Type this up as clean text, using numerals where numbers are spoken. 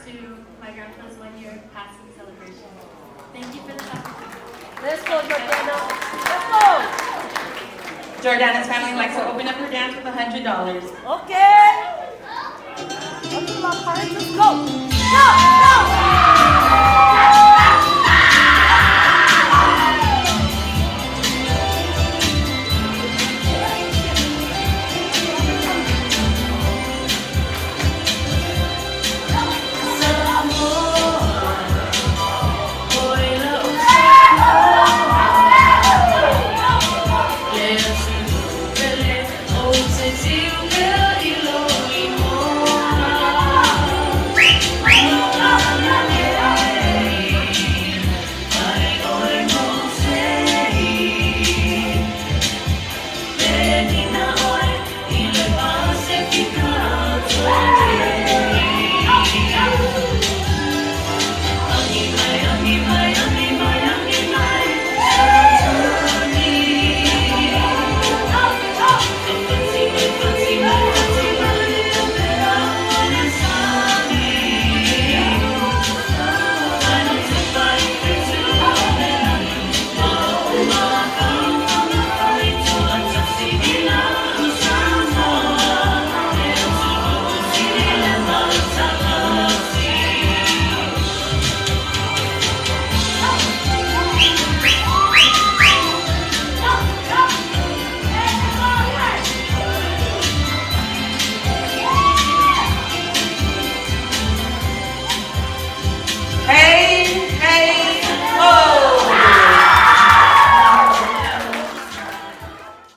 to my grandpa's 1-year passing celebration. Thank you for this opportunity. Let's go, Jordana. Let's go. Jordana's family likes to open up her dance with $100. Okay.